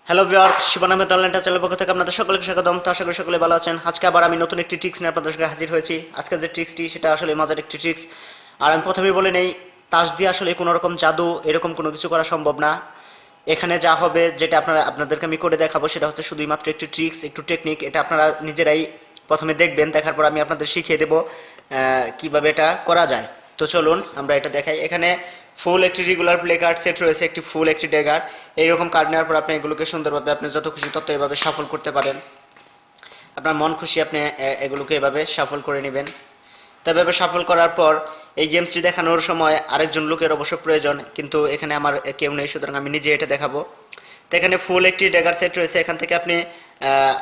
Hello viewers, Shivan Ahmed online চ্যানেলের পক্ষ থেকে আপনাদের সকলকে স্বাগতম। তো আশা করি সকলে ভালো আছেন। আজকে আবার আমি নতুন একটি ট্রিক্স নিয়ে আপনাদের সঙ্গে হাজির হয়েছি। আজকের যে ট্রিক্সটি সেটা আসলে মজার একটি ট্রিক্স। আর আমি প্রথমেই বলে নেই, তাস দিয়ে আসলে কোনো রকম জাদু এরকম কোনো কিছু করা সম্ভব না। এখানে যা হবে, যেটা আপনাদেরকে আমি করে দেখাবো, সেটা হচ্ছে শুধুই মাত্র একটি ট্রিক্স, একটু টেকনিক। এটা আপনারা নিজেরাই প্রথমে দেখবেন, দেখার পর আমি আপনাদের শিখিয়ে দেবো কিভাবে এটা করা যায়। তো চলুন আমরা এটা দেখাই। এখানে ফুল একটি রেগুলার প্লে কার্ড সেট রয়েছে, একটি ফুল, একটি ড্যাগার। এইরকম কার্ড নেওয়ার পর আপনি এগুলোকে সুন্দরভাবে আপনি যত খুশি তত এভাবে শাফল করতে পারেন। আপনার মন খুশি আপনি এগুলোকে এভাবে শাফল করে নেবেন। তো এভাবে শাফল করার পর এই গেমসটি দেখানোর সময় আরেকজন লোকের অবশ্য প্রয়োজন, কিন্তু এখানে আমার কেউ নেই, সুতরাং আমি নিজে এটা দেখাবো। তো এখানে ফুল একটি ড্যাগার সেট রয়েছে। এখান থেকে আপনি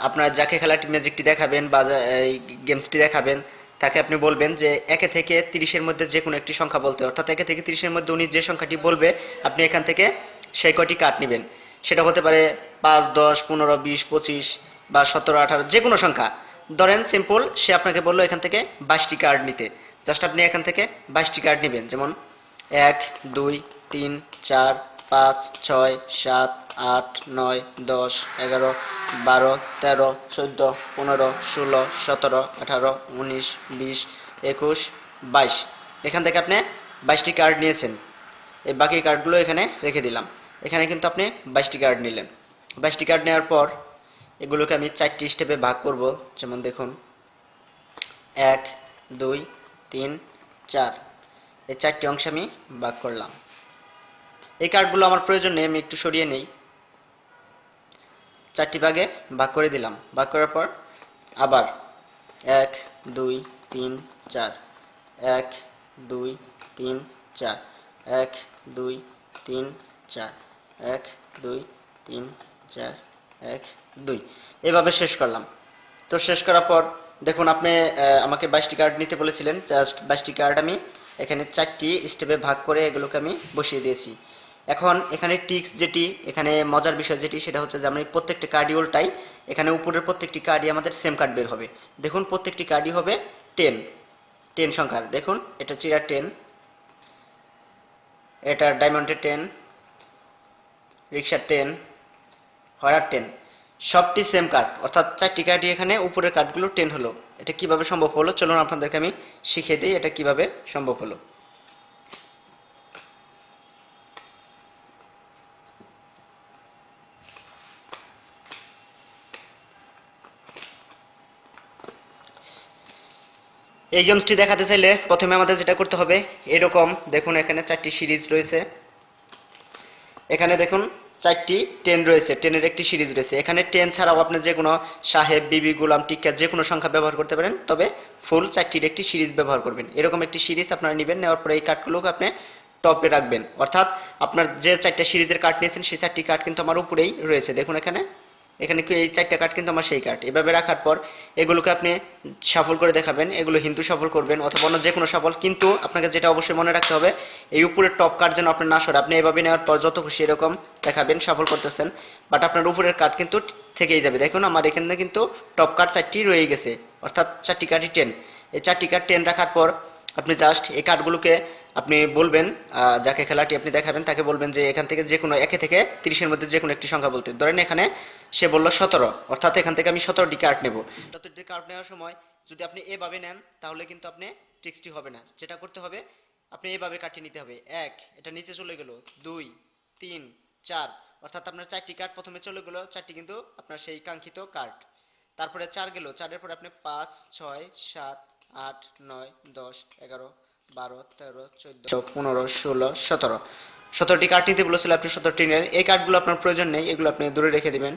আপনার যাকে খেলাটি ম্যাজিকটি দেখাবেন বা এই গেমসটি দেখাবেন, তাকে আপনি বলবেন যে 1 থেকে 30-এর মধ্যে যে কোনো একটি সংখ্যা বলতে। অর্থাৎ 1 থেকে 30-এর মধ্যে উনি যে সংখ্যাটি বলবে, আপনি এখান থেকে সেই কটি কার্ড নেবেন। সেটা হতে পারে 5, 10, 15, 20, 25 বা 17, 18, যে কোনো সংখ্যা। ধরেন সিম্পল, সে আপনাকে বললো এখান থেকে 22টি কার্ড নিতে। জাস্ট আপনি এখান থেকে 22টি কার্ড নেবেন। যেমন 1, 2, 3, 4, 5, 6, 7, 8, 9, 10, 11, 12, 13, 14, 15, 16, 17, 18, 19, 20, 21, 22। এখান থেকে আপনি 22টি কার্ড নিয়েছেন। এই বাকি কার্ডগুলো এখানে রেখে দিলাম। এখানে কিন্তু আপনি 22টি কার্ড নিলেন। 22টি কার্ড নেওয়ার পর এগুলোকে আমি 4টি স্টেপে ভাগ করব। যেমন দেখুন, 1, 2, 3, 4, এই 4টি অংশে আমি ভাগ করলাম। এই কার্ডগুলো আমার প্রয়োজন নেই, আমি একটু সরিয়ে নেই। 4টি ভাগে ভাগ করে দিলাম। ভাগ করার পর আবার 1, 2, 3, 4, 1, 2, 3, 4, 1, 2, 3, 4, 1, 2, 3, 4, 1, 2, এভাবে শেষ করলাম। তো শেষ করার পর দেখুন, আপনি আমাকে 22টি কার্ড নিতে বলেছিলেন। জাস্ট 22টি কার্ড আমি এখানে 4টি স্টেপে ভাগ করে এগুলোকে আমি বসিয়ে দিয়েছি। এখন এখানে টিক্স যেটি, এখানে মজার বিষয় যেটি, সেটা হচ্ছে যে আমি প্রত্যেকটি কার্ডই উল্টাই। এখানে উপরের প্রত্যেকটি কার্ডই আমাদের সেম কার্ড বের হবে। দেখুন, প্রত্যেকটি কার্ডই হবে 10, 10 সংখ্যার। দেখুন, এটা চিরার 10, এটা ডায়মন্ডের 10, রিক্সার 10, হরার 10, সবটি সেম কার্ড। অর্থাৎ 4টি কার্ডই এখানে উপরের কার্ডগুলো 10 হলো। এটা কিভাবে সম্ভব হলো চলুন আপনাদেরকে আমি শিখিয়ে দিই এটা কিভাবে সম্ভব হলো। এই গেমসটি দেখাতে চাইলে প্রথমে আমাদের যেটা করতে হবে, এরকম দেখুন এখানে 4টি সিরিজ রয়েছে। এখানে দেখুন 4টি 10 রয়েছে, 10-এর একটি সিরিজ রয়েছে। এখানে 10 ছাড়াও আপনি যে কোনো সাহেব, বিবি, গোলাম, টিক্কা যে কোনো সংখ্যা ব্যবহার করতে পারেন, তবে ফুল 4টির একটি সিরিজ ব্যবহার করবেন। এরকম একটি সিরিজ আপনারা নেবেন। নেওয়ার পরে এই কার্ডগুলোকে আপনি টপে রাখবেন। অর্থাৎ আপনার যে 4টা সিরিজের কার্ড নিয়েছেন সেই 4টি কার্ড কিন্তু আমার উপরেই রয়েছে। দেখুন এখানে, এখানে কি এই 4টা কার্ড কিন্তু আমার সেই কার্ড। এভাবে রাখার পর এগুলোকে আপনি শাফল করে দেখাবেন। এগুলো হিন্দু শাফল করবেন অথবা অন্য যে কোনো শাফল, কিন্তু আপনাকে যেটা অবশ্যই মনে রাখতে হবে, এই উপরের টপ কার্ড যেন আপনার না সরে। আপনি এভাবে নেওয়ার পর যত খুশি এরকম দেখাবেন, শাফল করতেছেন, বাট আপনার উপরের কার্ড কিন্তু থেকেই যাবে। দেখুন আমার এখানে কিন্তু টপ কার্ড 4টি রয়ে গেছে, অর্থাৎ 4টি কার্ডই 10। এই 4টি কার্ড 10 রাখার পর আপনি জাস্ট এই কার্ডগুলোকে আপনি বলবেন, যাকে খেলাটি আপনি দেখাবেন তাকে বলবেন যে এখান থেকে যে কোনো 1 থেকে 30-এর মধ্যে যে কোনো একটি সংখ্যা বলতে। ধরেন এখানে সে বলল 17, অর্থাৎ এখান থেকে আমি 17টি কার্ড নেব। 17টি কার্ড নেওয়ার সময় যদি আপনি এভাবে নেন তাহলে কিন্তু আপনি ট্রিক্সটি হবে না। যেটা করতে হবে, আপনি এভাবে কাটিয়ে নিতে হবে। 1, এটা নিচে চলে গেল, 2, 3, 4, অর্থাৎ আপনার 4টি কার্ড প্রথমে চলে গেল। 4টি কিন্তু আপনার সেই কাঙ্ক্ষিত কার্ড। তারপরে 4 গেল, 4-এর পরে আপনি 5, 6, 7, 8, 9, 10, 11, 12, 13, 14, 15, 16, 17, 17টি কার্ড নিতে বলেছিল, আপনি 17টি নেন। এই কার্ডগুলো আপনার প্রয়োজন নেই, এগুলো আপনি দূরে রেখে দিবেন।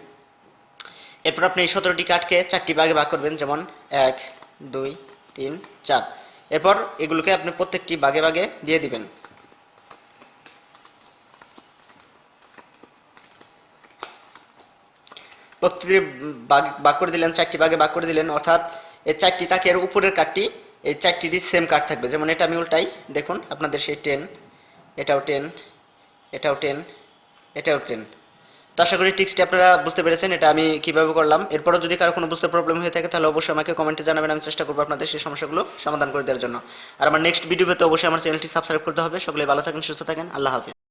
এরপর আপনি এই 17টি কার্ডকে 4টি ভাগে ভাগ করবেন। যেমন 1, 2, 3, 4। এরপর এগুলোকে আপনি প্রত্যেকটি ভাগে ভাগে দিয়ে দিবেন। প্রত্যেকটি ভাগ করে দিলেন, 4টি ভাগে ভাগ করে দিলেন। অর্থাৎ এই 4টি তাকের উপরের কার্ডটি এই 4টিরই সেম কার্ড থাকবে। যেমন এটা আমি উল্টাই, দেখুন আপনাদের সেই 10, এটাও 10, এটাও 10, এটাও 10। তো আশা করি টিক্সটি আপনারা বুঝতে পেরেছেন এটা আমি কিভাবে করলাম। এরপরও যদি কারো কোনো বুঝতে প্রবলেম হয়ে থাকে তাহলে অবশ্যই আমাকে কমেন্টে জানাবেন, আমি চেষ্টা করবো আপনাদের সেই সমস্যাগুলো সমাধান করে দেওয়ার জন্য। আর আমার নেক্সট ভিডিও পেতে অবশ্যই আমার চ্যানেলটি সাবস্ক্রাইব করতে হবে। সকলে ভালো থাকেন, সুস্থ থাকেন, আল্লাহ হাফেজ।